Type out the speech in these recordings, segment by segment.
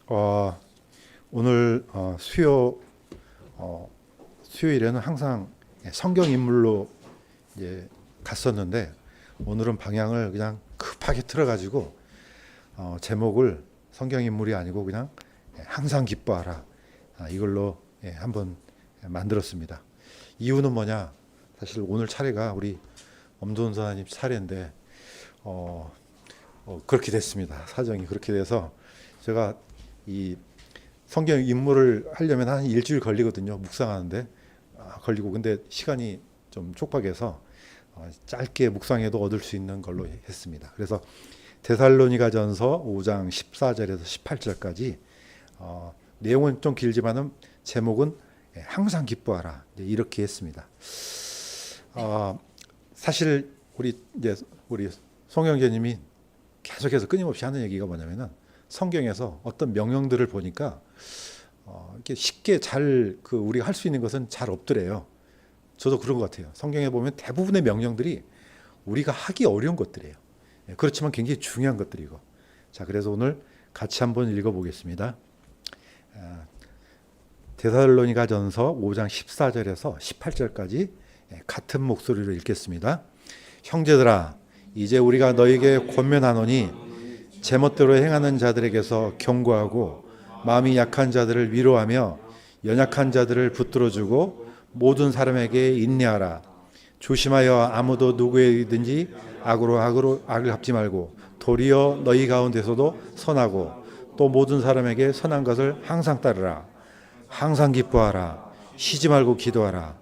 어, 오늘 수요일에는 항상 성경 인물로 이제 갔었는데 오늘은 방향을 그냥 급하게 틀어가지고 제목을 성경 인물이 아니고 그냥 항상 기뻐하라 이걸로 한번 만들었습니다. 이유는 뭐냐? 사실 오늘 차례가 우리 엄도원 선생님 차례인데 그렇게 됐습니다. 사정이 그렇게 돼서 제가 이 성경 인물을 하려면 한 일주일 걸리거든요. 묵상하는데 걸리고 근데 시간이 좀 촉박해서 짧게 묵상해도 얻을 수 있는 걸로 했습니다. 그래서 데살로니가전서 5장 14절에서 18절까지 내용은 좀 길지만은 제목은 항상 기뻐하라 이렇게 했습니다. 사실 우리 송영재님이 계속해서 끊임없이 하는 얘기가 뭐냐면은 성경에서 어떤 명령들을 보니까 이렇게 쉽게 잘 우리가 할 수 있는 것은 잘 없더래요. 저도 그런 것 같아요. 성경에 보면 대부분의 명령들이 우리가 하기 어려운 것들이에요. 그렇지만 굉장히 중요한 것들이고. 자, 그래서 오늘 같이 한번 읽어보겠습니다. 데살로니가전서 5장 14절에서 18절까지 같은 목소리로 읽겠습니다. 형제들아, 이제 우리가 너에게 권면하노니 제멋대로 행하는 자들에게서 경고하고 마음이 약한 자들을 위로하며 연약한 자들을 붙들어주고 모든 사람에게 인내하라. 조심하여 아무도 누구에게든지 악을 갚지 말고 도리어 너희 가운데서도 선하고 또 모든 사람에게 선한 것을 항상 따르라. 항상 기뻐하라. 쉬지 말고 기도하라.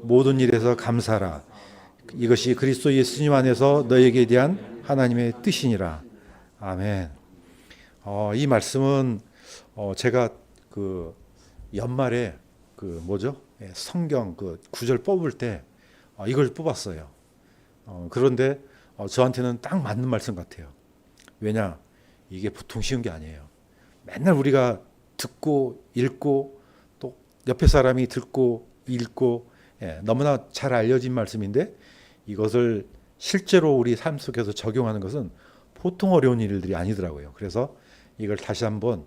모든 일에서 감사하라. 이것이 그리스도 예수님 안에서 너에게 대한 하나님의 뜻이니라. 아멘. 이 말씀은 제가 연말에 성경 구절 뽑을 때 이걸 뽑았어요. 그런데 저한테는 딱 맞는 말씀 같아요. 왜냐? 이게 보통 쉬운 게 아니에요. 맨날 우리가 듣고 읽고 또 옆에 사람이 듣고 읽고 너무나 잘 알려진 말씀인데 이것을 실제로 우리 삶 속에서 적용하는 것은 보통 어려운 일들이 아니더라고요. 그래서 이걸 다시 한번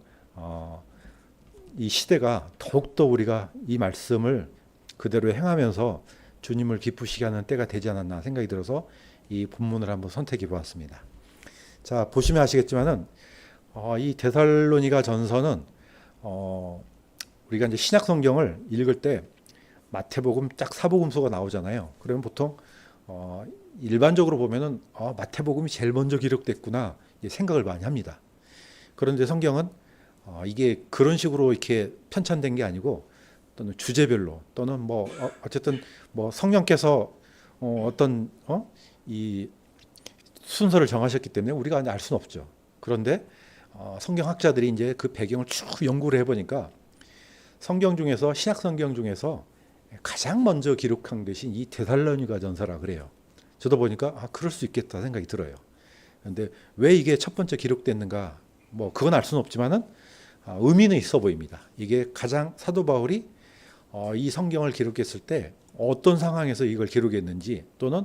이 시대가 더욱더 우리가 이 말씀을 그대로 행하면서 주님을 기쁘시게 하는 때가 되지 않았나 생각이 들어서 이 본문을 한번 선택해 보았습니다. 자, 보시면 아시겠지만은 이 데살로니가 전서는 우리가 이제 신약 성경을 읽을 때 마태복음 딱 사복음서가 나오잖아요. 그러면 보통 일반적으로 보면은 마태복음이 제일 먼저 기록됐구나 생각을 많이 합니다. 그런데 성경은 이게 그런 식으로 이렇게 편찬된 게 아니고 또는 주제별로 또는 어쨌든 성령께서 이 순서를 정하셨기 때문에 우리가 알 수는 없죠. 그런데 성경학자들이 이제 그 배경을 쭉 연구를 해보니까 성경 중에서 신약 성경 중에서 가장 먼저 기록한 것이 이 데살로니가 전서라 그래요. 저도 보니까 그럴 수 있겠다 생각이 들어요. 그런데 왜 이게 첫 번째 기록됐는가? 그건 알 수는 없지만은 의미는 있어 보입니다. 이게 가장 사도 바울이 이 성경을 기록했을 때 어떤 상황에서 이걸 기록했는지 또는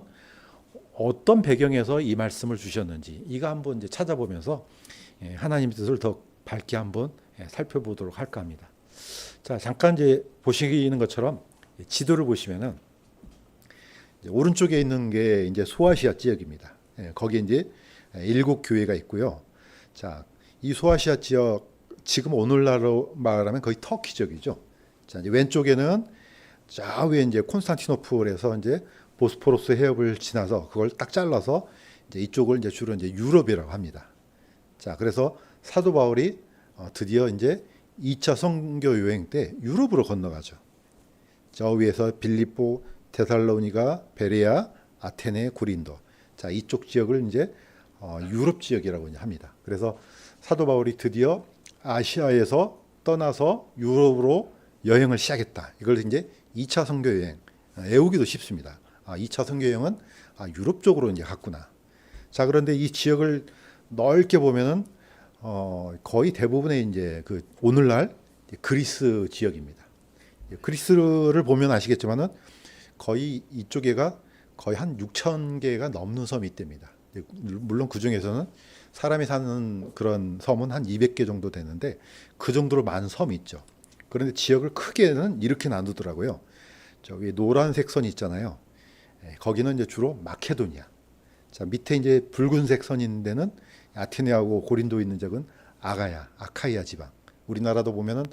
어떤 배경에서 이 말씀을 주셨는지 이거 한번 이제 찾아보면서 하나님의 뜻을 더 밝게 한번 살펴보도록 할까 합니다. 자, 잠깐 이제 보시는 것처럼 지도를 보시면은 오른쪽에 있는 게 이제 소아시아 지역입니다. 거기에 이제 7 교회가 있고요. 자, 이 소아시아 지역 지금 오늘날로 말하면 거의 터키 지역이죠. 자, 이제 왼쪽에는 좌우에 이제 콘스탄티노플에서 이제 보스포러스 해협을 지나서 그걸 딱 잘라서 이제 이쪽을 이제 주로 이제 유럽이라고 합니다. 자, 그래서 사도 바울이 드디어 이제 2차 선교 여행 때 유럽으로 건너가죠. 저 위에서 빌립보, 데살로니가, 베레아, 아테네, 고린도. 자, 이쪽 지역을 이제 유럽 지역이라고 합니다. 그래서 사도 바울이 드디어 아시아에서 떠나서 유럽으로 여행을 시작했다. 이걸 이제 2차 선교 여행. 외우기도 쉽습니다. 2차 선교 여행은 유럽 쪽으로 이제 갔구나. 자, 그런데 이 지역을 넓게 보면은 거의 대부분의 이제 오늘날 그리스 지역입니다. 그리스를 보면 아시겠지만은 거의 이쪽에가 거의 한 6천 개가 넘는 섬이 있답니다. 물론 그 중에서는 사람이 사는 그런 섬은 한 200개 정도 되는데 그 정도로 많은 섬이 있죠. 그런데 지역을 크게는 이렇게 나누더라고요. 저기 노란색 선이 있잖아요. 거기는 이제 주로 마케도니아. 자, 밑에 이제 붉은색 선 있는 데는 아테네하고 고린도 있는 적은 아카이아 지방. 우리나라도 보면은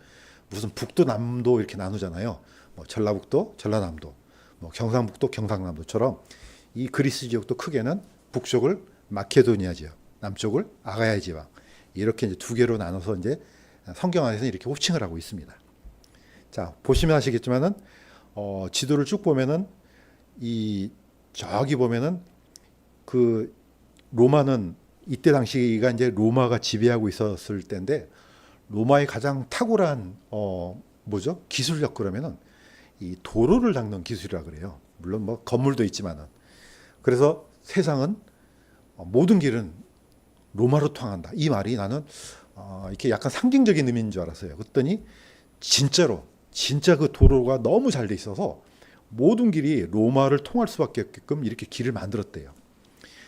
무슨 북도 남도 이렇게 나누잖아요. 뭐 전라북도, 전라남도, 뭐 경상북도, 경상남도처럼 이 그리스 지역도 크게는 북쪽을 마케도니아 지역, 남쪽을 아가야 지방 이렇게 이제 두 개로 나눠서 이제 성경 안에서는 이렇게 호칭을 하고 있습니다. 자, 보시면 아시겠지만은 지도를 쭉 보면은 이 저기 보면은 그 로마는 이때 당시가 이제 로마가 지배하고 있었을 때인데 로마의 가장 탁월한 뭐죠? 기술력 그러면은 이 도로를 닦는 기술이라 그래요. 물론 뭐 건물도 있지만은 그래서 세상은 모든 길은 로마로 통한다. 이 말이 나는 이렇게 약간 상징적인 의미인 줄 알았어요. 그랬더니 진짜 그 도로가 너무 잘 돼 있어서 모든 길이 로마를 통할 수밖에 없게끔 이렇게 길을 만들었대요.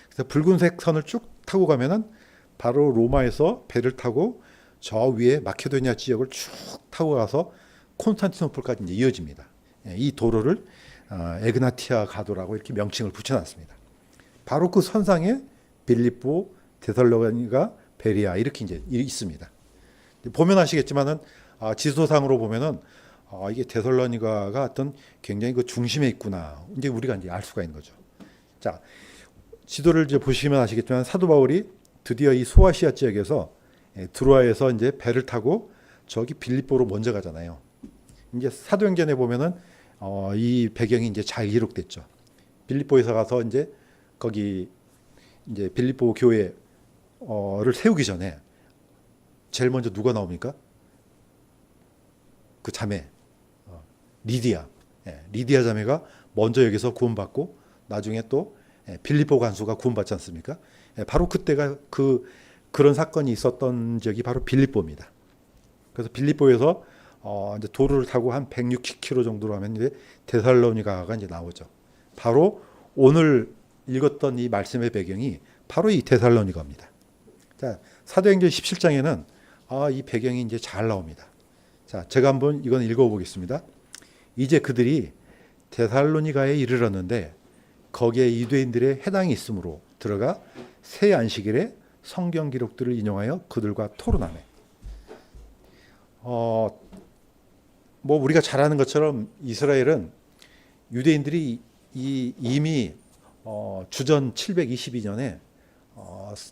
그래서 붉은색 선을 쭉 타고 가면은 바로 로마에서 배를 타고 저 위에 마케도니아 지역을 쭉 타고 가서 콘스탄티노플까지 이제 이어집니다. 이 도로를 에그나티아 가도라고 이렇게 명칭을 붙여놨습니다. 바로 그 선상에 빌립보, 데살로니가, 베리아 이렇게 이제 있습니다. 보면 아시겠지만은 지도상으로 보면은 이게 데살로니가가 어떤 굉장히 그 중심에 있구나. 이제 우리가 이제 알 수가 있는 거죠. 자, 지도를 이제 보시면 아시겠지만 사도 바울이 드디어 이 소아시아 지역에서 드로아에서 이제 배를 타고 저기 빌립보로 먼저 가잖아요. 이제 사도행전에 보면은 이 배경이 이제 잘 기록됐죠. 빌립보에서 가서 이제 거기 이제 빌립보 교회를 세우기 전에 제일 먼저 누가 나옵니까? 그 자매 리디아. 리디아 자매가 먼저 여기서 구원받고 나중에 또 빌립보 간수가 구원받지 않습니까? 바로 그때가 그런 사건이 있었던 지역이 바로 빌립보입니다. 그래서 빌립보에서 이제 도로를 타고 한 160km 정도로 하면 이제 데살로니가가 이제 나오죠. 바로 오늘 읽었던 이 말씀의 배경이 바로 이 데살로니가입니다. 자, 사도행전 17장에는 이 배경이 이제 잘 나옵니다. 자, 제가 한번 이건 읽어보겠습니다. 이제 그들이 데살로니가에 이르렀는데 거기에 유대인들의 해당이 있으므로 들어가 새 안식일에 성경 기록들을 인용하여 그들과 토론하며 뭐 우리가 잘 아는 것처럼 이스라엘은 유대인들이 이미 주전 722년에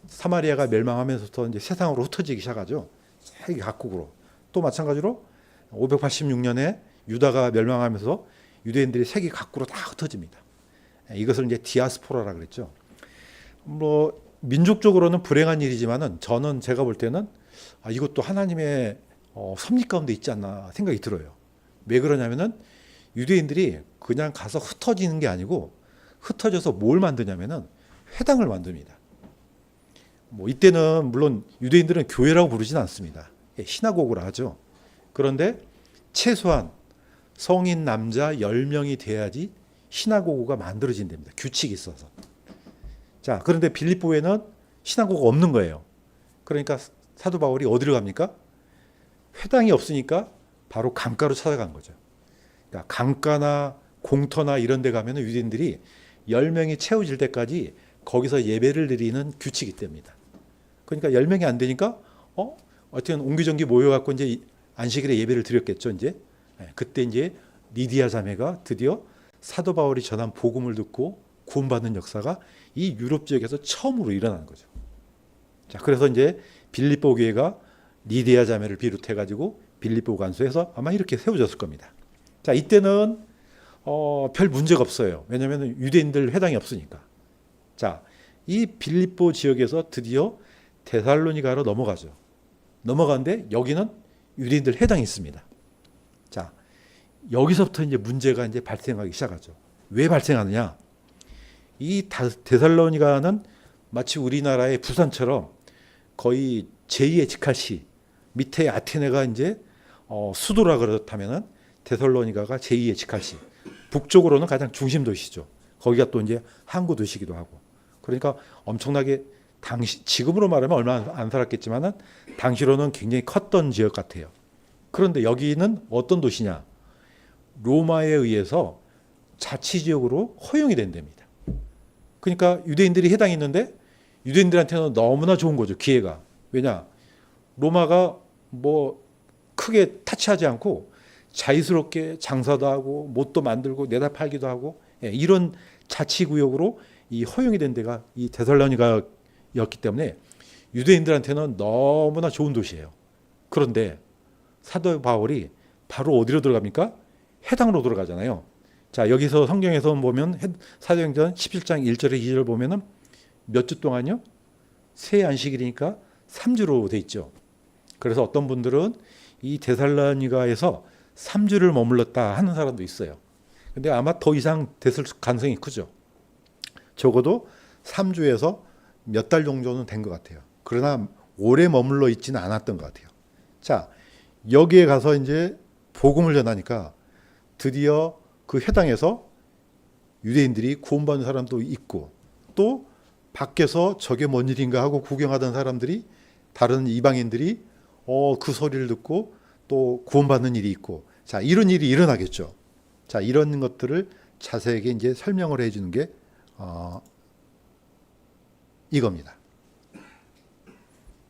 사마리아가 멸망하면서부터 이제 세상으로 흩어지기 시작하죠. 세계 각국으로. 또 마찬가지로 586년에 유다가 멸망하면서 유대인들이 세계 각국으로 다 흩어집니다. 이것을 이제 디아스포라라 그랬죠. 뭐 민족적으로는 불행한 일이지만은 저는 제가 볼 때는 이것도 하나님의 섭리 가운데 있지 않나 생각이 들어요. 왜 그러냐면은 유대인들이 그냥 가서 흩어지는 게 아니고 흩어져서 뭘 만드냐면은 회당을 만듭니다. 뭐 이때는 물론 유대인들은 교회라고 부르지는 않습니다. 시나고그라 하죠. 그런데 최소한 성인 남자 10명이 돼야지 시나고그가 만들어진답니다. 규칙이 있어서. 자, 그런데 빌립보에는 시나고그가 없는 거예요. 그러니까 사도 바울이 어디로 갑니까? 회당이 없으니까 바로 강가로 찾아간 거죠. 그러니까 강가나 공터나 이런 데 가면 유대인들이 10명이 채워질 때까지 거기서 예배를 드리는 규칙이 있답니다. 그러니까 10명이 안 되니까 어쨌든 옹기종기 모여갖고 이제 안식일에 예배를 드렸겠죠. 이제 그때 이제 리디아 자매가 드디어 사도 바울이 전한 복음을 듣고 구원받는 역사가 이 유럽 지역에서 처음으로 일어나는 거죠. 자, 그래서 이제 빌립보 교회가 리디아 자매를 비롯해 가지고 빌립보 간수에서 아마 이렇게 세워졌을 겁니다. 자, 이때는 별 문제가 없어요. 왜냐하면 유대인들 회당이 없으니까. 자, 이 빌립보 지역에서 드디어 데살로니가로 넘어가죠. 넘어가는데 여기는 유대인들 회당이 있습니다. 자, 여기서부터 이제 문제가 이제 발생하기 시작하죠. 왜 발생하느냐? 이 데살로니가는 마치 우리나라의 부산처럼 거의 제2의 직할시, 밑에 아테네가 이제 수도라 그렇다면은 데살로니가가 제2의 직할시, 북쪽으로는 가장 중심 도시죠. 거기가 또 이제 항구 도시기도 하고. 그러니까 엄청나게 지금으로 말하면 얼마 안 살았겠지만은 당시로는 굉장히 컸던 지역 같아요. 그런데 여기는 어떤 도시냐? 로마에 의해서 자치지역으로 허용이 된답니다. 그러니까 유대인들이 해당했는데 유대인들한테는 너무나 좋은 거죠. 기회가. 왜냐? 로마가 뭐 크게 타치하지 않고 자유스럽게 장사도 하고 못도 만들고 내다 팔기도 하고 이런 자치구역으로 이 허용이 된 데가 이 데살로니가였기 때문에 유대인들한테는 너무나 좋은 도시예요. 그런데 사도 바울이 바로 어디로 들어갑니까? 해당으로 들어가잖아요. 자, 여기서 성경에서 보면 사도행전 17장 1절에 2절 보면은 몇 주 동안요? 새 안식일이니까 3주로 돼 있죠. 그래서 어떤 분들은 이 데살로니가에서 3주를 머물렀다 하는 사람도 있어요. 근데 아마 더 이상 됐을 가능성이 크죠. 적어도 3주에서 몇 달 정도는 된 것 같아요. 그러나 오래 머물러 있지는 않았던 것 같아요. 자, 여기에 가서 이제 복음을 전하니까 드디어 그 해당에서 유대인들이 구원받는 사람도 있고 또 밖에서 저게 뭔 일인가 하고 구경하던 사람들이 다른 이방인들이 그 소리를 듣고 또 구원받는 일이 있고 자, 이런 일이 일어나겠죠. 자, 이런 것들을 자세하게 이제 설명을 해주는 게 이겁니다.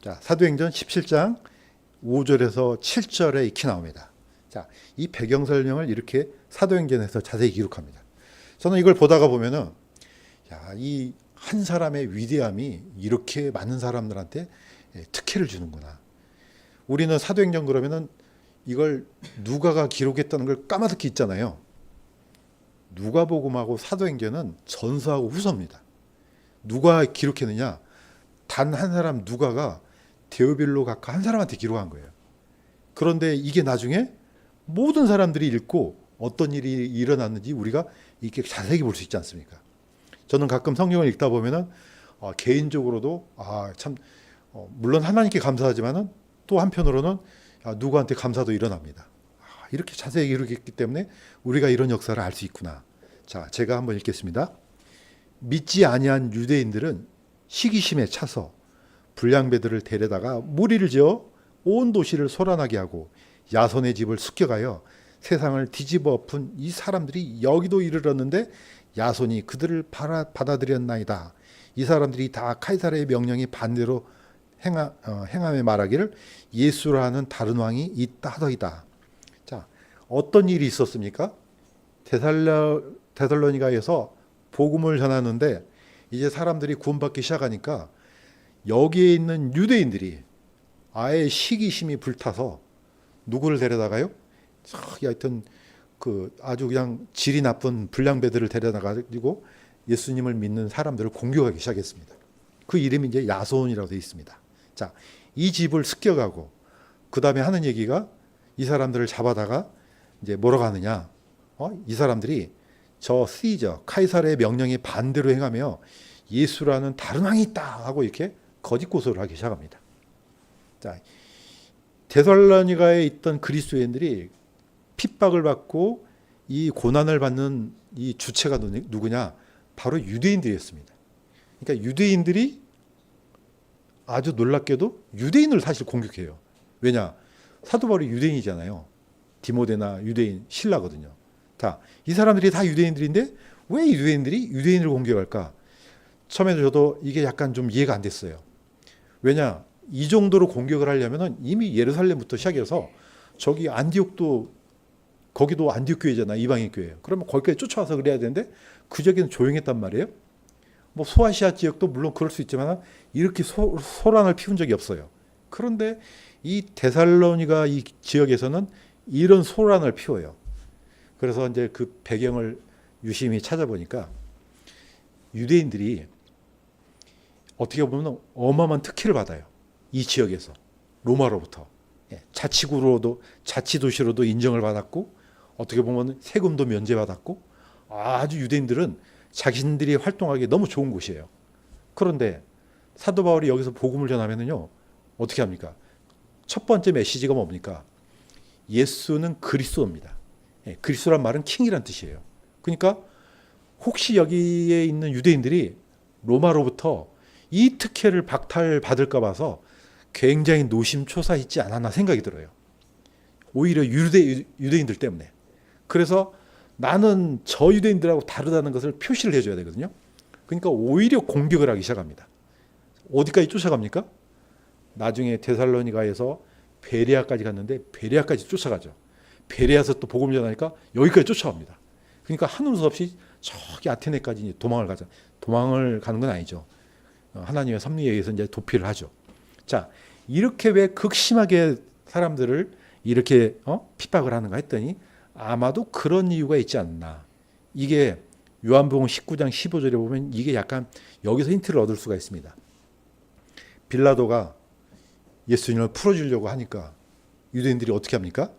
자, 사도행전 17장 5절에서 7절에 익히 나옵니다. 자, 이 배경 설명을 이렇게 사도행전에서 자세히 기록합니다. 저는 이걸 보다가 보면은 야, 이 한 사람의 위대함이 이렇게 많은 사람들한테 특혜를 주는구나. 우리는 사도행전 그러면은 이걸 누가가 기록했다는 걸 까마득히 있잖아요. 누가복음하고 사도행전은 전서하고 후서입니다. 누가 기록했느냐? 단 한 사람 누가가 데오빌로 각하 한 사람한테 기록한 거예요. 그런데 이게 나중에 모든 사람들이 읽고 어떤 일이 일어났는지 우리가 이렇게 자세히 볼 수 있지 않습니까? 저는 가끔 성경을 읽다 보면은 개인적으로도 참 물론 하나님께 감사하지만은 또 한편으로는 누구한테 감사도 일어납니다. 이렇게 자세히 기록했기 때문에 우리가 이런 역사를 알 수 있구나. 자, 제가 한번 읽겠습니다. 믿지 아니한 유대인들은 시기심에 차서 불량배들을 데려다가 무리를 지어 온 도시를 소란하게 하고 야손의 집을 습격하여 세상을 뒤집어 엎은 이 사람들이 여기도 이르렀는데 야손이 그들을 받아들였나이다. 이 사람들이 다 카이사르의 명령이 반대로 행함에 말하기를 예수라 하는 다른 왕이 있다 하더이다. 자, 어떤 일이 있었습니까? 데살로니가에서 복음을 전하는데 이제 사람들이 구원받기 시작하니까 여기에 있는 유대인들이 아예 시기심이 불타서 누구를 데려다가요? 하여튼 그 아주 그냥 질이 나쁜 불량배들을 데려다가지고 예수님을 믿는 사람들을 공격하기 시작했습니다. 그 이름이 이제 야손이라고 되어 있습니다. 자, 이 집을 습격하고 그 다음에 하는 얘기가 이 사람들을 잡아다가 이제 뭐라고 하느냐? 이 사람들이 저 시저 카이사르의 명령에 반대로 행하며 예수라는 다른 왕이 있다 하고 이렇게 거짓 고소를 하기 시작합니다. 자, 데살로니가에 있던 그리스도인들이 핍박을 받고 이 고난을 받는 이 주체가 누구냐? 바로 유대인들이었습니다. 그러니까 유대인들이 아주 놀랍게도 유대인을 사실 공격해요. 왜냐? 사도 바울이 유대인이잖아요. 디모데나 유대인 신라거든요. 자, 이 사람들이 다 유대인들인데 왜 유대인들이 유대인을 공격할까? 처음에도 저도 이게 약간 좀 이해가 안 됐어요. 왜냐? 이 정도로 공격을 하려면은 이미 예루살렘부터 시작해서 저기 안디옥도 거기도 안디옥 교회잖아. 이방인 교회예요. 그러면 거기까지 쫓아와서 그래야 되는데 그 지역에는 조용했단 말이에요. 뭐 소아시아 지역도 물론 그럴 수 있지만 이렇게 소란을 피운 적이 없어요. 그런데 이 데살로니가 이 지역에서는 이런 소란을 피워요. 그래서 이제 그 배경을 유심히 찾아보니까 유대인들이 어떻게 보면 어마어마한 특혜를 받아요. 이 지역에서 로마로부터 자치구로도 자치도시로도 인정을 받았고 어떻게 보면 세금도 면제받았고 아주 유대인들은 자신들이 활동하기 너무 좋은 곳이에요. 그런데 사도 바울이 여기서 복음을 전하면은요 어떻게 합니까? 첫 번째 메시지가 뭡니까? 예수는 그리스도입니다. 그리스도란 말은 킹이란 뜻이에요. 그러니까 혹시 여기에 있는 유대인들이 로마로부터 이 특혜를 박탈받을까 봐서 굉장히 노심초사했지 않았나 생각이 들어요. 오히려 유대인들 때문에. 그래서 나는 저 유대인들하고 다르다는 것을 표시를 해줘야 되거든요. 그러니까 오히려 공격을 하기 시작합니다. 어디까지 쫓아갑니까? 나중에 데살로니가에서 베레아까지 갔는데 베레아까지 쫓아가죠. 베레아에서 또 복음을 전하니까 여기까지 쫓아갑니다. 그러니까 한눈 없이 저기 아테네까지 도망을 가죠. 도망을 가는 건 아니죠. 하나님의 섭리에 의해서 이제 도피를 하죠. 자, 이렇게 왜 극심하게 사람들을 이렇게 핍박을 하는가 했더니 아마도 그런 이유가 있지 않나. 이게 요한복음 19장 15절에 보면 이게 약간 여기서 힌트를 얻을 수가 있습니다. 빌라도가 예수님을 풀어주려고 하니까 유대인들이 어떻게 합니까?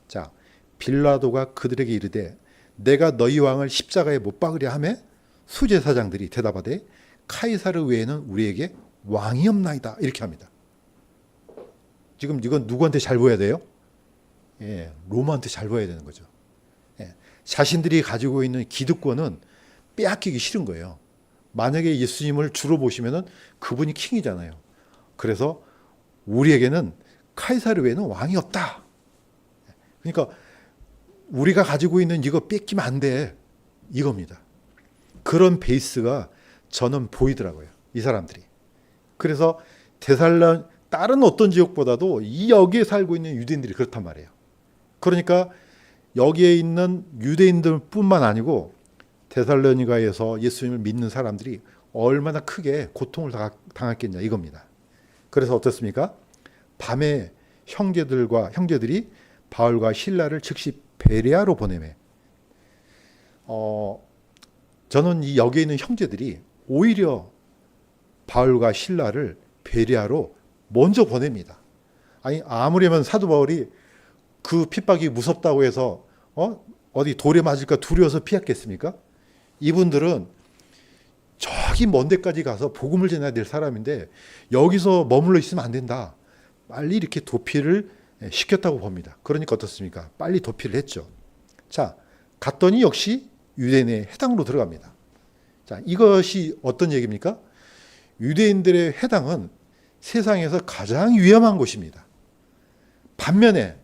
자, 빌라도가 그들에게 이르되 내가 너희 왕을 십자가에 못 박으려 하매 수제사장들이 대답하되 카이사르 외에는 우리에게 왕이 없나이다. 이렇게 합니다. 지금 이건 누구한테 잘 보여야 돼요? 예, 로마한테 잘 보여야 되는 거죠. 예, 자신들이 가지고 있는 기득권은 빼앗기기 싫은 거예요. 만약에 예수님을 주로 보시면은 그분이 킹이잖아요. 그래서 우리에게는 카이사르 외에는 왕이 없다. 그러니까 우리가 가지고 있는 이거 뺏기면 안 돼. 이겁니다. 그런 베이스가 저는 보이더라고요. 이 사람들이. 그래서 다른 어떤 지역보다도 이 여기에 살고 있는 유대인들이 그렇단 말이에요. 그러니까 여기에 있는 유대인들뿐만 아니고 데살로니가에서 예수님을 믿는 사람들이 얼마나 크게 고통을 당했겠냐 이겁니다. 그래서 어떻습니까? 밤에 형제들이 바울과 실라를 즉시 베레아로 보내매. 저는 이 여기에 있는 형제들이 오히려 바울과 실라를 베레아로 먼저 보냅니다. 아니 아무리면 사도 바울이 그 핍박이 무섭다고 해서 어디 돌에 맞을까 두려워서 피했겠습니까? 이분들은 저기 먼 데까지 가서 복음을 전해야 될 사람인데 여기서 머물러 있으면 안 된다. 빨리 이렇게 도피를 시켰다고 봅니다. 그러니까 어떻습니까? 빨리 도피를 했죠. 자, 갔더니 역시 유대인의 해당으로 들어갑니다. 자, 이것이 어떤 얘기입니까? 유대인들의 해당은 세상에서 가장 위험한 곳입니다. 반면에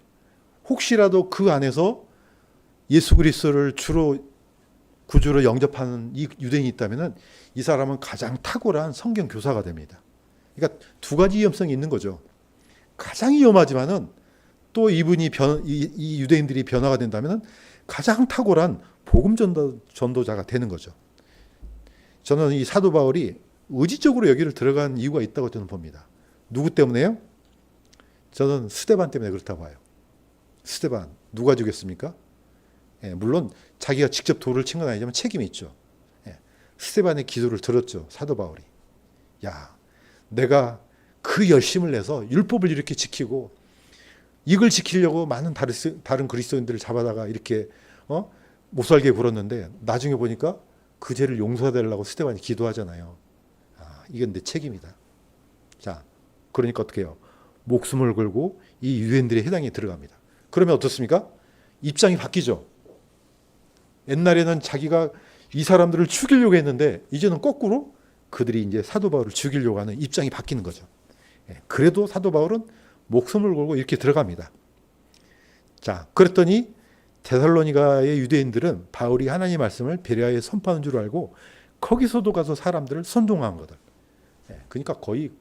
혹시라도 그 안에서 예수 그리스도를 주로 구주로 영접하는 이 유대인이 있다면 이 사람은 가장 탁월한 성경 교사가 됩니다. 그러니까 두 가지 위험성이 있는 거죠. 가장 위험하지만은 또 이 유대인들이 변화가 된다면 가장 탁월한 복음 전도자가 되는 거죠. 저는 이 사도 바울이 의지적으로 여기를 들어간 이유가 있다고 저는 봅니다. 누구 때문에요? 저는 스데반 때문에 그렇다고 봐요. 스데반 누가 죽였습니까? 예, 물론 자기가 직접 돌을 친 건 아니지만 책임이 있죠. 예, 스데반의 기도를 들었죠. 사도 바울이. 야, 내가 그 열심을 내서 율법을 이렇게 지키고 이걸 지키려고 많은 다른 그리스도인들을 잡아다가 이렇게 못 살게 굴었는데 나중에 보니까 그 죄를 용서해달라고 스데반이 기도하잖아요. 아, 이건 내 책임이다. 자, 그러니까 어떻게 해요? 목숨을 걸고 이 유대인들의 해당에 들어갑니다. 그러면 어떻습니까? 입장이 바뀌죠. 옛날에는 자기가 이 사람들을 죽이려고 했는데 이제는 거꾸로 그들이 이제 사도 바울을 죽이려고 하는 입장이 바뀌는 거죠. 그래도 사도 바울은 목숨을 걸고 이렇게 들어갑니다. 자, 그랬더니 데살로니가의 유대인들은 바울이 하나님의 말씀을 베레아에 선포하는 줄 알고 거기서도 가서 사람들을 선동한 거다. 그러니까 거의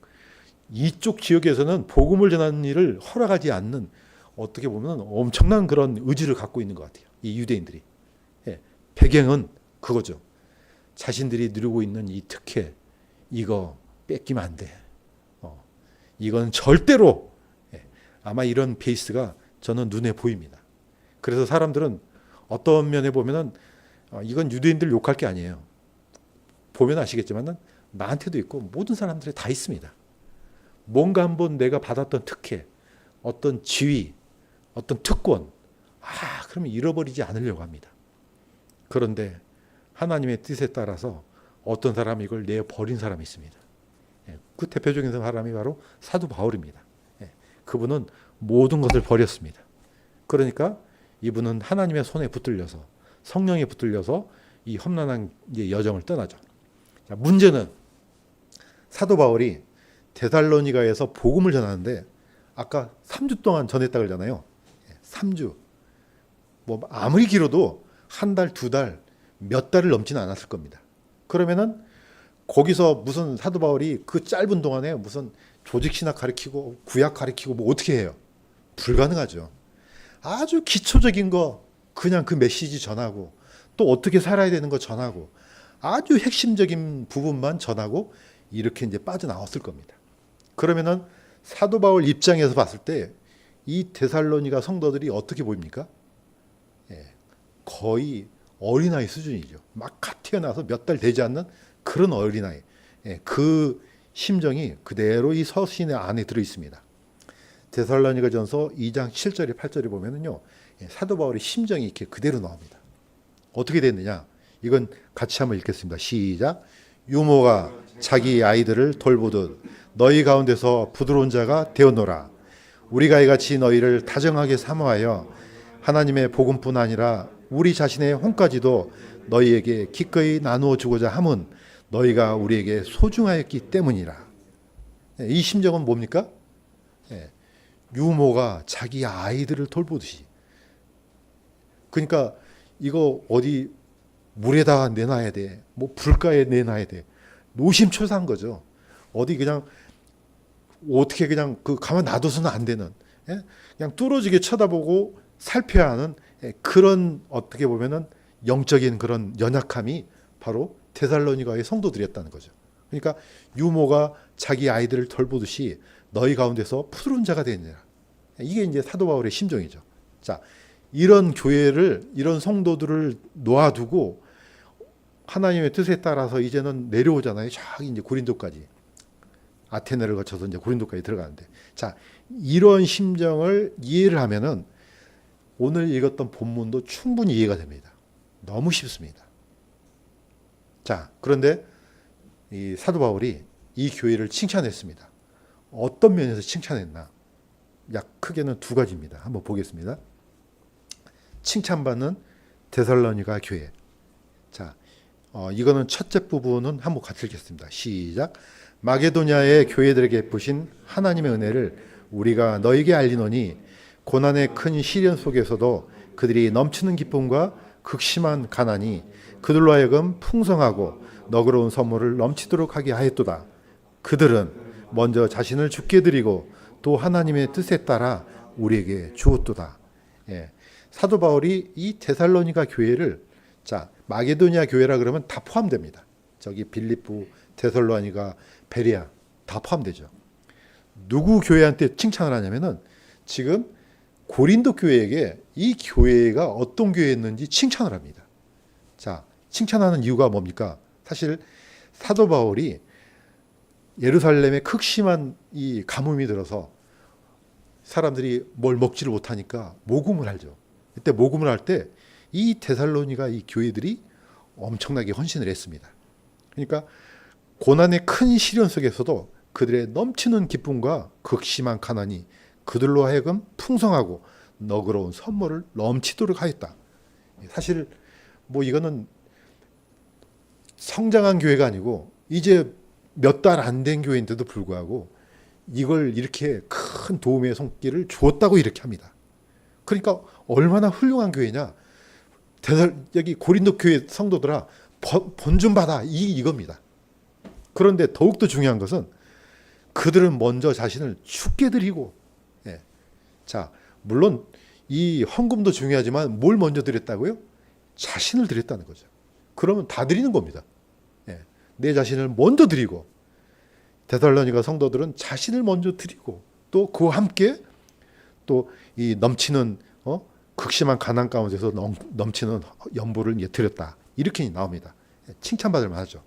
이쪽 지역에서는 복음을 전하는 일을 허락하지 않는 어떻게 보면 엄청난 그런 의지를 갖고 있는 것 같아요. 이 유대인들이. 배경은 그거죠. 자신들이 누리고 있는 이 특혜, 이거 뺏기면 안 돼. 이건 절대로 아마 이런 베이스가 저는 눈에 보입니다. 그래서 사람들은 어떤 면에 보면은 이건 유대인들 욕할 게 아니에요. 보면 아시겠지만은 나한테도 있고 모든 사람들에 다 있습니다. 뭔가 한번 내가 받았던 특혜, 어떤 지위, 어떤 특권, 그러면 잃어버리지 않으려고 합니다. 그런데 하나님의 뜻에 따라서 어떤 사람이 이걸 내버린 사람이 있습니다. 그 대표적인 사람이 바로 사도 바울입니다. 그분은 모든 것을 버렸습니다. 그러니까 이분은 하나님의 손에 붙들려서 성령에 붙들려서 이 험난한 여정을 떠나죠. 자, 문제는 사도 바울이 데살로니가에서 복음을 전하는데 아까 3주 동안 전했다 그러잖아요. 3주. 뭐 아무리 길어도 한 달, 두 달, 몇 달을 넘지는 않았을 겁니다. 그러면은 거기서 무슨 사도 바울이 그 짧은 동안에 무슨 조직 신학 가르치고 구약 가르치고 뭐 어떻게 해요? 불가능하죠. 아주 기초적인 거 그냥 그 메시지 전하고 또 어떻게 살아야 되는 거 전하고 아주 핵심적인 부분만 전하고 이렇게 이제 빠져나왔을 겁니다. 그러면은 사도 바울 입장에서 봤을 때 이 데살로니가 성도들이 어떻게 보입니까? 거의 어린아이 수준이죠. 막 갓 태어나서 몇 달 되지 않는 그런 어린아이. 그 심정이 그대로 이 서신의 안에 들어 있습니다. 데살로니가전서 2장 7절에 8절에 보면은요. 사도 바울의 심정이 이렇게 그대로 나옵니다. 어떻게 됐느냐? 이건 같이 한번 읽겠습니다. 시작. 유모가 자기 아이들을 돌보듯 너희 가운데서 부드러운 자가 되었노라. 우리가 이같이 너희를 다정하게 사모하여 하나님의 복음뿐 아니라 우리 자신의 혼까지도 너희에게 기꺼이 나누어 주고자 함은 너희가 우리에게 소중하였기 때문이라. 이 심정은 뭡니까? 유모가 자기 아이들을 돌보듯이. 그러니까 이거 어디 물에다가 내놔야 돼. 뭐 불가에 내놔야 돼. 노심초사한 거죠. 어디 그냥 어떻게 그냥 그 가만 놔둬서는 안 되는, 그냥 뚫어지게 쳐다보고 살펴야 하는 그런 어떻게 보면은 영적인 그런 연약함이 바로 데살로니가의 성도들이었다는 거죠. 그러니까 유모가 자기 아이들을 돌보듯이 너희 가운데서 부드러운 자가 되느니라. 이게 이제 사도 바울의 심정이죠. 자, 이런 교회를 이런 성도들을 놓아두고 하나님의 뜻에 따라서 이제는 내려오잖아요. 저기 이제 고린도까지. 아테네를 거쳐서 이제 고린도까지 들어가는데. 자, 이런 심정을 이해를 하면은 오늘 읽었던 본문도 충분히 이해가 됩니다. 너무 쉽습니다. 자, 그런데 이 사도 바울이 이 교회를 칭찬했습니다. 어떤 면에서 칭찬했나? 약 크게는 두 가지입니다. 한번 보겠습니다. 칭찬받는 데살로니가 교회. 자, 이거는 첫째 부분은 한번 같이 읽겠습니다. 시작. 마게도냐의 교회들에게 베푸신 하나님의 은혜를 우리가 너에게 알리노니 고난의 큰 시련 속에서도 그들이 넘치는 기쁨과 극심한 가난이 그들로 하여금 풍성하고 너그러운 선물을 넘치도록 하게 하였도다. 그들은 먼저 자신을 죽게 드리고 또 하나님의 뜻에 따라 우리에게 주었도다. 사도 바울이 이 데살로니가 교회를, 자, 마게도냐 교회라 그러면 다 포함됩니다. 저기 빌립보, 데살로니가, 베레아 다 포함되죠. 누구 교회한테 칭찬을 하냐면은 지금 고린도 교회에게 이 교회가 어떤 교회였는지 칭찬을 합니다. 자, 칭찬하는 이유가 뭡니까? 사실 사도 바울이 예루살렘에 극심한 이 가뭄이 들어서 사람들이 뭘 먹지를 못하니까 모금을 하죠. 그때 모금을 할 때 이 데살로니가 이 교회들이 엄청나게 헌신을 했습니다. 그러니까 고난의 큰 시련 속에서도 그들의 넘치는 기쁨과 극심한 가난이 그들로 하여금 풍성하고 너그러운 선물을 넘치도록 하였다. 사실 뭐 이거는 성장한 교회가 아니고 이제 몇 달 안 된 교회인데도 불구하고 이걸 이렇게 큰 도움의 손길을 주었다고 이렇게 합니다. 그러니까 얼마나 훌륭한 교회냐. 여기 고린도 교회 성도들아 본 좀 받아. 이겁니다. 그런데 더욱더 중요한 것은 그들은 먼저 자신을 죽게 드리고, 자, 물론 이 헌금도 중요하지만 뭘 먼저 드렸다고요? 자신을 드렸다는 거죠. 그러면 다 드리는 겁니다. 내 자신을 먼저 드리고, 데살로니가 성도들은 자신을 먼저 드리고 또 그와 함께 또 이 넘치는 극심한 가난 가운데서 넘치는 연보를 드렸다. 이렇게 나옵니다. 칭찬받을 만하죠.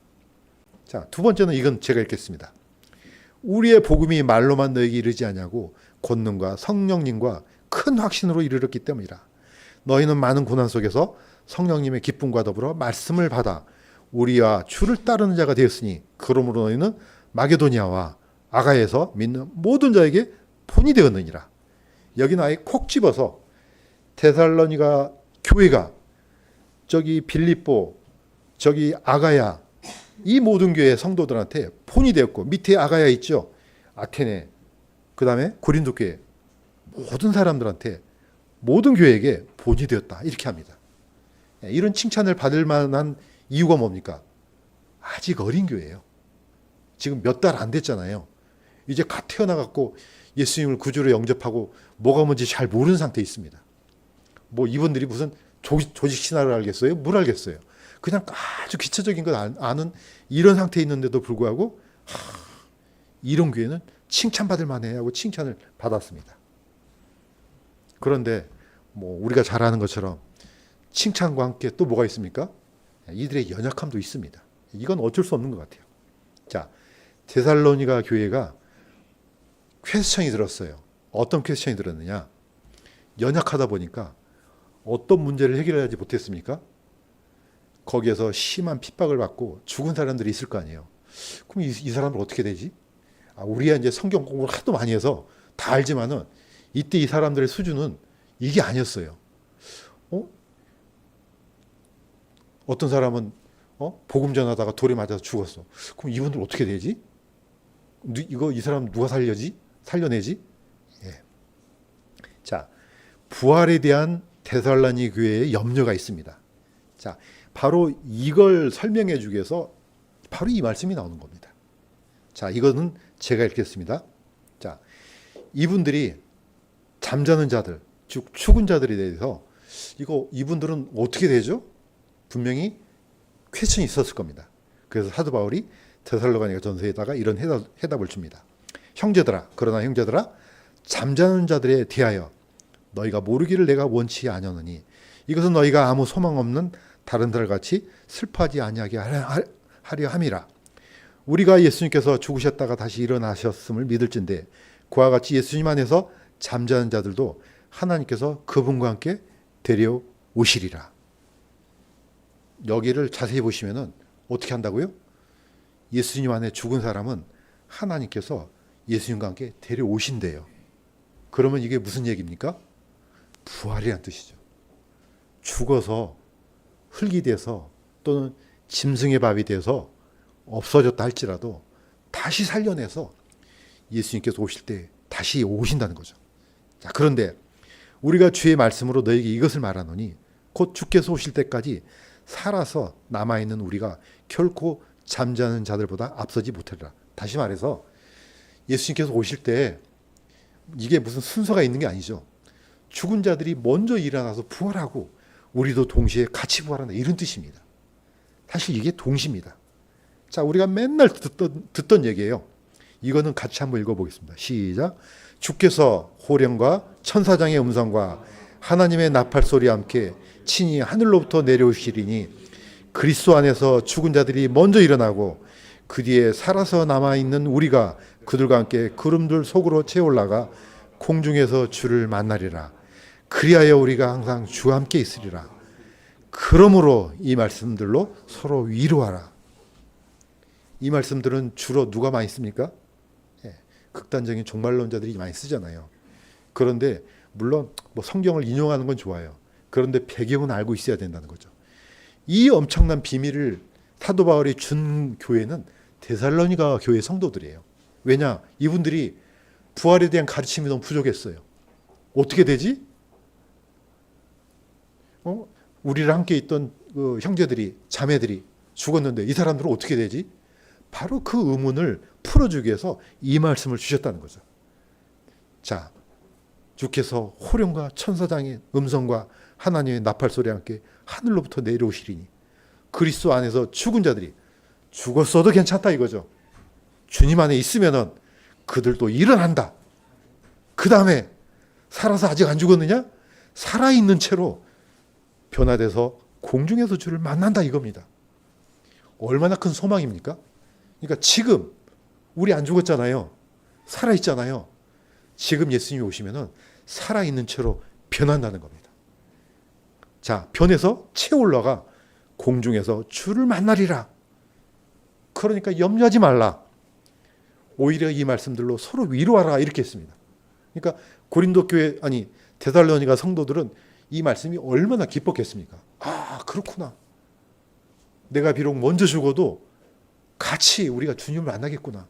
자, 두 번째는 이건 제가 읽겠습니다. 우리의 복음이 말로만 너에게 이르지 아니하고 권능과 성령님과 큰 확신으로 이르렀기 때문이라. 너희는 많은 고난 속에서 성령님의 기쁨과 더불어 말씀을 받아 우리와 주를 따르는 자가 되었으니 그러므로 너희는 마게도니아와 아가야에서 믿는 모든 자에게 본이 되었느니라. 여기는 아예 콕 집어서 데살로니가 교회가 저기 빌립보, 저기 아가야, 이 모든 교회 성도들한테 본이 되었고, 밑에 아가야 있죠. 아테네, 그 다음에 고린도 교회, 모든 사람들한테, 모든 교회에게 본이 되었다, 이렇게 합니다. 이런 칭찬을 받을 만한 이유가 뭡니까? 아직 어린 교회예요. 지금 몇 달 안 됐잖아요. 이제 갓 태어나갖고 예수님을 구주로 영접하고 뭐가 뭔지 잘 모르는 상태에 있습니다. 뭐 이분들이 무슨 조직 신화를 알겠어요? 뭘 알겠어요? 그냥 아주 기초적인 걸 아는 이런 상태에 있는데도 불구하고 이런 교회는 칭찬받을 만해 하고 칭찬을 받았습니다. 그런데 뭐 우리가 잘 아는 것처럼 칭찬과 함께 또 뭐가 있습니까? 이들의 연약함도 있습니다. 이건 어쩔 수 없는 것 같아요. 자, 데살로니가 교회가 퀘스천이 들었어요. 어떤 퀘스천이 들었느냐? 연약하다 보니까 어떤 문제를 해결하지 못했습니까? 거기에서 심한 핍박을 받고 죽은 사람들이 있을 거 아니에요. 그럼 이 사람들 어떻게 되지? 우리가 이제 성경 공부를 하도 많이 해서 다 알지만은 이때 이 사람들의 수준은 이게 아니었어요. 어떤 사람은 복음 전하다가 돌에 맞아서 죽었어. 그럼 이분들 어떻게 되지? 이 사람 누가 살려내지? 예. 자, 부활에 대한 데살로니 교회의 염려가 있습니다. 자, 바로 이걸 설명해 주기 위해서 바로 이 말씀이 나오는 겁니다. 자, 이거는 제가 읽겠습니다. 자, 이분들이 잠자는 자들, 즉 죽은 자들에 대해서 이분들은 어떻게 되죠? 분명히 퀘스천이 있었을 겁니다. 그래서 사도 바울이 데살로니가 전서에다가 이런 해답을 줍니다. 그러나 형제들아, 잠자는 자들에 대하여 너희가 모르기를 내가 원치 아니하노니 이것은 너희가 아무 소망 없는 다른 자들 같이 슬퍼하지 아니하게 하려 함이라. 우리가 예수님께서 죽으셨다가 다시 일어나셨음을 믿을진데 그와 같이 예수님 안에서 잠자는 자들도 하나님께서 그분과 함께 데려오시리라. 여기를 자세히 보시면은 어떻게 한다고요? 예수님 안에 죽은 사람은 하나님께서 예수님과 함께 데려오신대요. 그러면 이게 무슨 얘기입니까? 부활이란 뜻이죠. 죽어서 흙이 돼서 또는 짐승의 밥이 돼서 없어졌다 할지라도 다시 살려내서 예수님께서 오실 때 다시 오신다는 거죠. 자, 그런데 우리가 주의 말씀으로 너에게 이것을 말하노니 곧 주께서 오실 때까지 살아서 남아있는 우리가 결코 잠자는 자들보다 앞서지 못하리라. 다시 말해서 예수님께서 오실 때 이게 무슨 순서가 있는 게 아니죠. 죽은 자들이 먼저 일어나서 부활하고 우리도 동시에 같이 부활한다, 이런 뜻입니다. 사실 이게 동시입니다. 자, 우리가 맨날 듣던 얘기예요. 이거는 같이 한번 읽어보겠습니다. 시작. 주께서 호령과 천사장의 음성과 하나님의 나팔 소리와 함께 친히 하늘로부터 내려오시리니 그리스도 안에서 죽은 자들이 먼저 일어나고 그 뒤에 살아서 남아있는 우리가 그들과 함께 구름들 속으로 채 올라가 공중에서 주를 만나리라. 그리하여 우리가 항상 주와 함께 있으리라. 그러므로 이 말씀들로 서로 위로하라. 이 말씀들은 주로 누가 많이 씁니까? 극단적인 종말론자들이 많이 쓰잖아요. 그런데 물론 뭐 성경을 인용하는 건 좋아요. 그런데 배경은 알고 있어야 된다는 거죠. 이 엄청난 비밀을 사도 바울이 준 교회는 데살로니가 교회 성도들이에요. 왜냐? 이분들이 부활에 대한 가르침이 너무 부족했어요. 어떻게 되지? 우리랑 함께 있던 그 형제들이, 자매들이 죽었는데 이 사람들은 어떻게 되지? 바로 그 의문을 풀어주기 위해서 이 말씀을 주셨다는 거죠. 자, 주께서 호령과 천사장의 음성과 하나님의 나팔 소리와 함께 하늘로부터 내려오시리니 그리스도 안에서 죽은 자들이 죽었어도 괜찮다 이거죠. 주님 안에 있으면은 그들도 일어난다. 그 다음에 살아서 아직 안 죽었느냐? 살아있는 채로 변화돼서 공중에서 주를 만난다 이겁니다. 얼마나 큰 소망입니까? 그러니까 지금 우리 안 죽었잖아요. 살아있잖아요. 지금 예수님이 오시면은 살아있는 채로 변한다는 겁니다. 자, 변해서 채 올라가 공중에서 주를 만나리라. 그러니까 염려하지 말라. 오히려 이 말씀들로 서로 위로하라 이렇게 했습니다. 그러니까 고린도 교회 데살로니가 성도들은 이 말씀이 얼마나 기뻤겠습니까? 아, 그렇구나. 내가 비록 먼저 죽어도 같이 우리가 주님을 만나겠구나.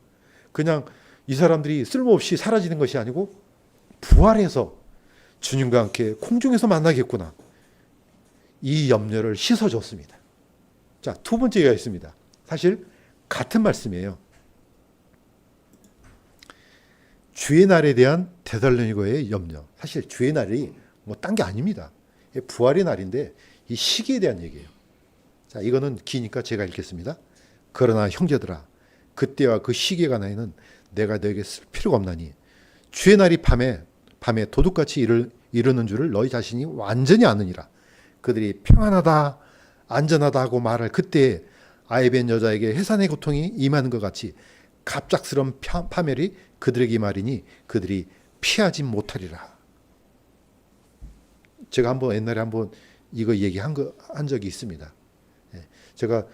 그냥 이 사람들이 쓸모없이 사라지는 것이 아니고 부활해서 주님과 함께空중에서 만나겠구나. 이 염려를 씻어줬습니다. 자, 두 번째가 있습니다. 사실 같은 말씀이에요. 주의 날에 대한 데살로니가의 염려. 사실 주의 날이 뭐 딴 게 아닙니다. 부활의 날인데 이 시기에 대한 얘기예요. 자, 이거는 기니까 제가 읽겠습니다. 그러나 형제들아, 그때와 그 시기에 관하여는 내가 너에게 쓸 필요가 없나니 주의 날이 밤에 도둑같이 이르는 줄을 너희 자신이 완전히 아느니라. 그들이 평안하다 안전하다 하고 말할 그때에 아이벤 여자에게 해산의 고통이 임하는 것 같이 갑작스러운 파멸이 그들에게 임하리니 그들이 피하지 못하리라. 제가 옛날에 한번 이거 얘기한 한 적이 있습니다. 제가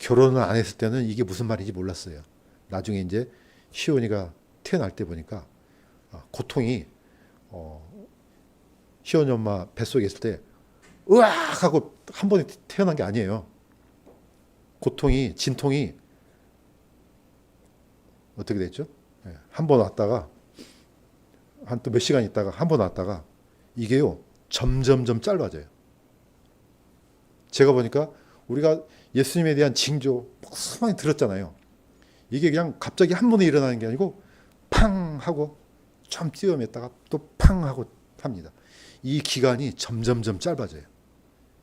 결혼을 안 했을 때는 이게 무슨 말인지 몰랐어요. 나중에 이제 시온이가 태어날 때 보니까 고통이 시온이 엄마 뱃속에 있을 때 으악 하고 한 번에 태어난 게 아니에요. 고통이 진통이 어떻게 됐죠? 한 번 왔다가 한 또 몇 시간 있다가 한 번 왔다가 이게요 점점점 짧아져요. 제가 보니까 우리가 예수님에 대한 징조 수많이 들었잖아요. 이게 그냥 갑자기 한 번에 일어나는 게 아니고 팡 하고 좀 뛰어맸다가 또 팡 하고 합니다. 이 기간이 점점점 짧아져요.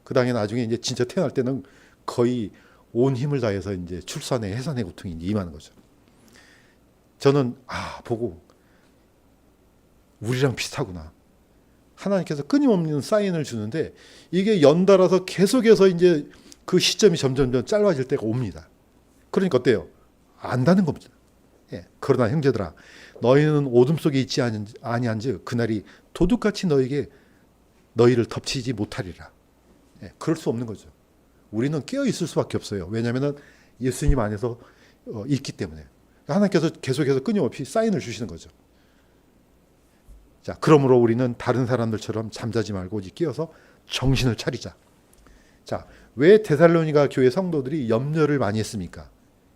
그 다음에 나중에 이제 진짜 태어날 때는 거의 온 힘을 다해서 이제 출산의 해산의 고통이 이제 임하는 거죠. 저는 보고 우리랑 비슷하구나. 하나님께서 끊임없는 사인을 주는데 이게 연달아서 계속해서 이제 그 시점이 점점점 짧아질 때가 옵니다. 그러니까 어때요? 안다는 겁니다. 그러나 형제들아, 너희는 어둠 속에 있지 아니한즉 그날이 도둑같이 너희를 덮치지 못하리라. 그럴 수 없는 거죠. 우리는 깨어 있을 수밖에 없어요. 왜냐하면 예수님 안에서 있기 때문에. 하나님께서 계속해서 끊임없이 사인을 주시는 거죠. 자, 그러므로 우리는 다른 사람들처럼 잠자지 말고 깨어서 정신을 차리자. 자, 왜 데살로니가 교회 성도들이 염려를 많이 했습니까?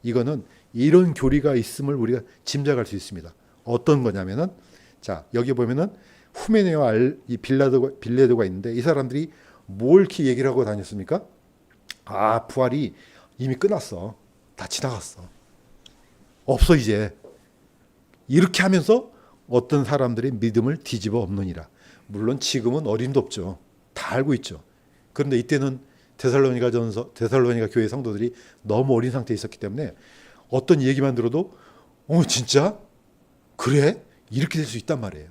이거는 이런 교리가 있음을 우리가 짐작할 수 있습니다. 어떤 거냐면은, 자, 여기 보면은 후메네와 이 빌레도가 있는데 이 사람들이 뭘 이렇게 얘기를 하고 다녔습니까? 부활이 이미 끝났어. 다 지나갔어. 없어 이제. 이렇게 하면서 어떤 사람들의 믿음을 뒤집어 엎느니라. 물론 지금은 어림도 없죠. 다 알고 있죠. 그런데 이때는 데살로니가 교회 성도들이 너무 어린 상태에 있었기 때문에 어떤 얘기만 들어도 진짜? 그래? 이렇게 될 수 있단 말이에요.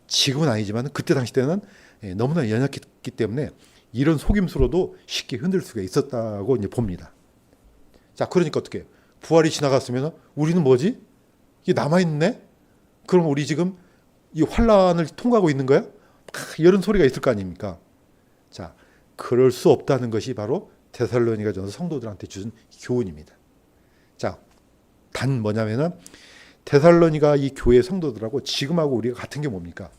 지금은 아니지만 그때 당시 때는 너무나 연약했기 때문에 이런 속임수로도 쉽게 흔들 수가 있었다고 이제 봅니다. 자, 그러니까 어떻게? 부활이 지나갔으면 우리는 뭐지? 이게 남아있네? 그럼 우리 지금 이 환란을 통과하고 있는 거야? 이런 소리가 있을 거 아닙니까? 자, 그럴 수 없다는 것이 바로 데살로니가전서 성도들한테 주신 교훈입니다. 자, 단 뭐냐면은 데살로니가 이 교회 성도들하고 지금하고 우리가 같은 게 뭡니까?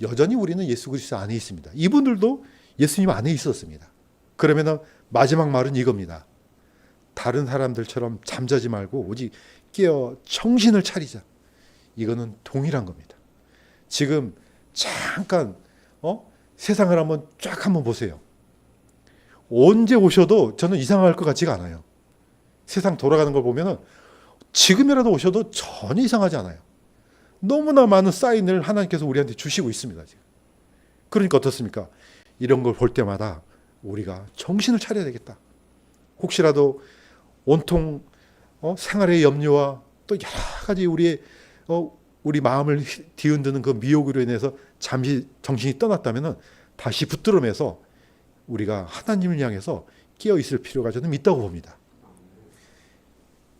여전히 우리는 예수 그리스도 안에 있습니다. 이분들도 예수님 안에 있었습니다. 그러면은 마지막 말은 이겁니다. 다른 사람들처럼 잠자지 말고 오직 깨어 정신을 차리자. 이거는 동일한 겁니다. 지금 잠깐 세상을 한번 보세요. 언제 오셔도 저는 이상할 것 같지가 않아요. 세상 돌아가는 걸 보면은 지금이라도 오셔도 전혀 이상하지 않아요. 너무나 많은 사인을 하나님께서 우리한테 주시고 있습니다. 지금. 그러니까 어떻습니까? 이런 걸 볼 때마다 우리가 정신을 차려야 되겠다. 혹시라도 온통 생활의 염려와 또 여러 가지 우리 마음을 뒤흔드는 그 미혹으로 인해서 잠시 정신이 떠났다면 다시 붙들어매서 우리가 하나님을 향해서 깨어 있을 필요가 저는 있다고 봅니다.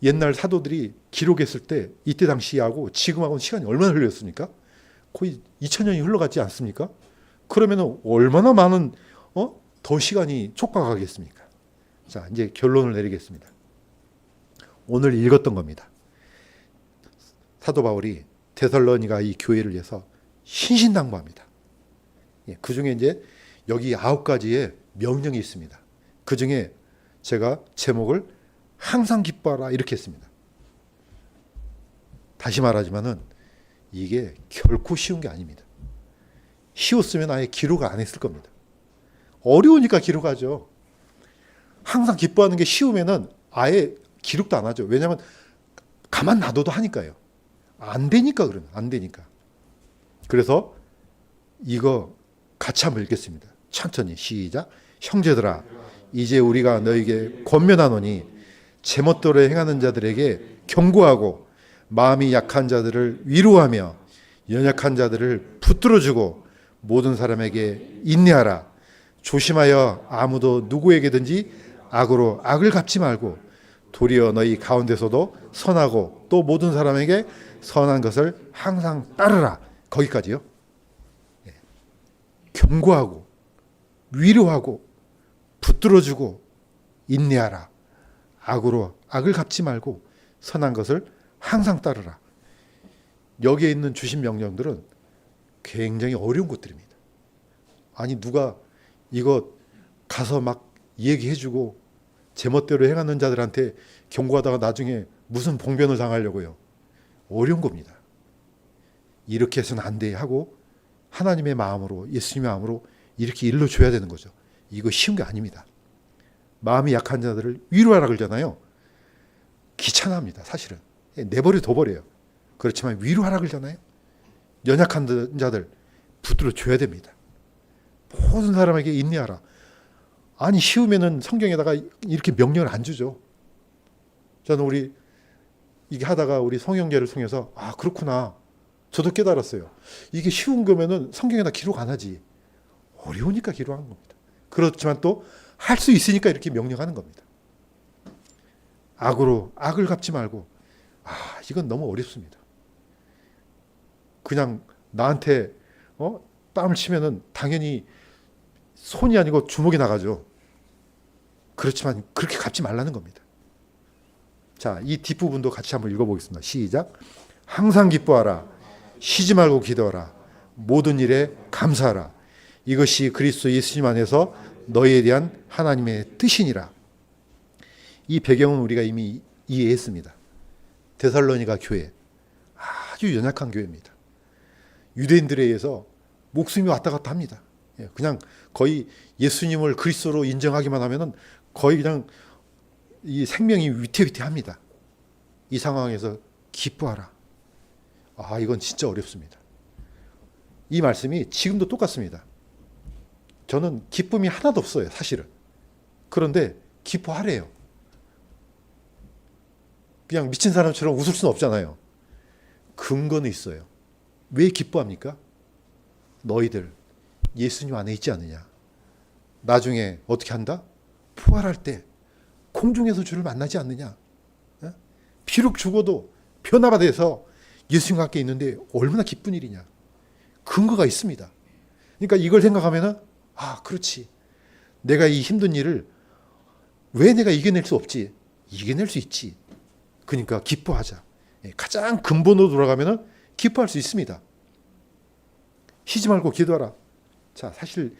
옛날 사도들이 기록했을 때 이때 당시하고 지금하고는 시간이 얼마나 흘렸습니까? 거의 2000년이 흘러갔지 않습니까? 그러면 얼마나 많은 더 시간이 촉박하겠습니까? 자, 이제 결론을 내리겠습니다. 오늘 읽었던 겁니다. 사도 바울이 데살로니가 이 교회를 위해서 신신당부합니다. 그 중에 이제 여기 9가지의 명령이 있습니다. 그 중에 제가 제목을 항상 기뻐하라 이렇게 했습니다. 다시 말하지만은 이게 결코 쉬운 게 아닙니다. 쉬웠으면 아예 기록 안 했을 겁니다. 어려우니까 기록하죠. 항상 기뻐하는 게 쉬우면은 아예 기록도 안 하죠. 왜냐하면 가만 놔둬도 하니까요. 안 되니까 그러면 안 되니까. 그래서 이거 같이 한번 읽겠습니다. 천천히 시작. 형제들아 이제 우리가 너에게 권면하노니 제멋대로 행하는 자들에게 경고하고 마음이 약한 자들을 위로하며 연약한 자들을 붙들어주고 모든 사람에게 인내하라. 조심하여 아무도 누구에게든지 악으로 악을 갚지 말고 도리어 너희 가운데서도 선하고 또 모든 사람에게 선한 것을 항상 따르라. 거기까지요. 경고하고 위로하고 붙들어주고 인내하라. 악으로 악을 갚지 말고 선한 것을 항상 따르라. 여기에 있는 주신 명령들은 굉장히 어려운 것들입니다. 아니 누가 이거 가서 막 얘기해주고 제멋대로 행하는 자들한테 경고하다가 나중에 무슨 봉변을 당하려고요. 어려운 겁니다. 이렇게 해서는 안 돼 하고 하나님의 마음으로 예수님의 마음으로 이렇게 일러줘야 되는 거죠. 이거 쉬운 게 아닙니다. 마음이 약한 자들을 위로하라 그러잖아요. 귀찮아합니다. 사실은. 내버려 둬버려요. 그렇지만 위로하라 그러잖아요. 연약한 자들 붙들어 줘야 됩니다. 모든 사람에게 인내하라. 아니 쉬우면은 성경에다가 이렇게 명령을 안 주죠. 저는 우리 이게 하다가 우리 성형제를 통해서 아 그렇구나. 저도 깨달았어요. 이게 쉬운 거면은 성경에다 기록 안 하지. 어려우니까 기록하는 겁니다. 그렇지만 또 할 수 있으니까 이렇게 명령하는 겁니다. 악으로 악을 갚지 말고 이건 너무 어렵습니다. 그냥 나한테 뺨을 치면은 당연히 손이 아니고 주먹이 나가죠. 그렇지만 그렇게 갚지 말라는 겁니다. 자, 이 뒷부분도 같이 한번 읽어보겠습니다. 시작. 항상 기뻐하라. 쉬지 말고 기도하라. 모든 일에 감사하라. 이것이 그리스도 예수님 안에서 너희에 대한 하나님의 뜻이니라. 이 배경은 우리가 이미 이해했습니다. 데살로니가 교회 아주 연약한 교회입니다. 유대인들에 의해서 목숨이 왔다 갔다 합니다. 그냥 거의 예수님을 그리스도로 인정하기만 하면은 거의 그냥 이 생명이 위태위태합니다. 이 상황에서 기뻐하라. 이건 진짜 어렵습니다. 이 말씀이 지금도 똑같습니다. 저는 기쁨이 하나도 없어요, 사실은. 그런데 기뻐하래요. 그냥 미친 사람처럼 웃을 수는 없잖아요. 근거는 있어요. 왜 기뻐합니까? 너희들 예수님 안에 있지 않느냐. 나중에 어떻게 한다? 부활할 때 공중에서 주를 만나지 않느냐. 비록 죽어도 변화받아서 예수님과 함께 있는데 얼마나 기쁜 일이냐. 근거가 있습니다. 그러니까 이걸 생각하면은 그렇지. 내가 이 힘든 일을 왜 내가 이겨낼 수 없지? 이겨낼 수 있지. 그러니까 기뻐하자. 가장 근본으로 돌아가면은 기뻐할 수 있습니다. 쉬지 말고 기도하라. 자, 사실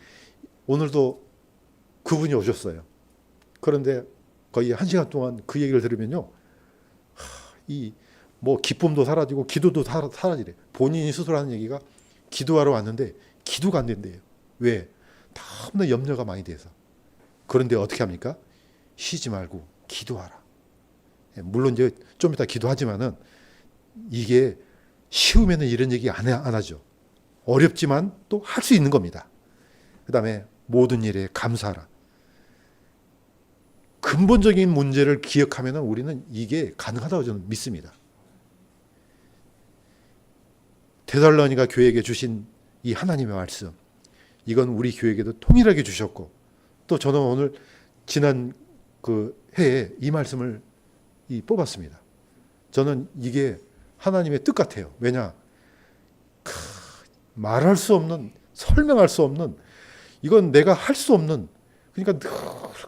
오늘도 그분이 오셨어요. 그런데 거의 1시간 동안 그 얘기를 들으면요. 기쁨도 사라지고 기도도 사라지래. 본인이 스스로 하는 얘기가 기도하러 왔는데 기도가 안 된대요. 왜? 너무나 염려가 많이 돼서. 그런데 어떻게 합니까? 쉬지 말고 기도하라. 물론 이제 좀 이따 기도하지만은 이게 쉬우면은 이런 얘기 안 하죠. 어렵지만 또 할 수 있는 겁니다. 그 다음에 모든 일에 감사하라. 근본적인 문제를 기억하면은 우리는 이게 가능하다고 저는 믿습니다. 데살로니가 교회에게 주신 이 하나님의 말씀, 이건 우리 교회에게도 통일하게 주셨고, 또 저는 오늘 지난 그 해에 이 말씀을 뽑았습니다. 저는 이게 하나님의 뜻 같아요. 왜냐? 말할 수 없는, 설명할 수 없는, 이건 내가 할 수 없는, 그러니까 늘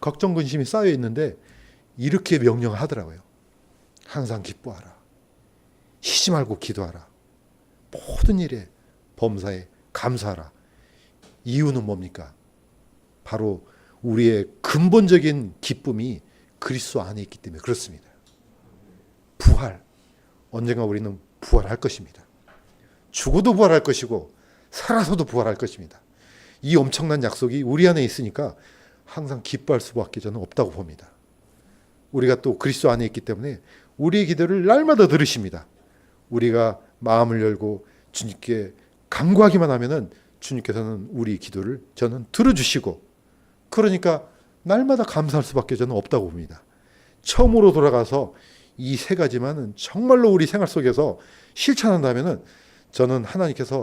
걱정 근심이 쌓여 있는데 이렇게 명령을 하더라고요. 항상 기뻐하라. 쉬지 말고 기도하라. 모든 일에 범사에 감사하라. 이유는 뭡니까? 바로 우리의 근본적인 기쁨이 그리스도 안에 있기 때문에 그렇습니다. 부활. 언젠가 우리는 부활할 것입니다. 죽어도 부활할 것이고 살아서도 부활할 것입니다. 이 엄청난 약속이 우리 안에 있으니까 항상 기뻐할 수밖에 저는 없다고 봅니다. 우리가 또 그리스도 안에 있기 때문에 우리의 기도를 날마다 들으십니다. 우리가 마음을 열고 주님께 간구하기만 하면은 주님께서는 우리 기도를 저는 들어주시고, 그러니까 날마다 감사할 수밖에 저는 없다고 봅니다. 처음으로 돌아가서 이 세 가지만은 정말로 우리 생활 속에서 실천한다면은 저는 하나님께서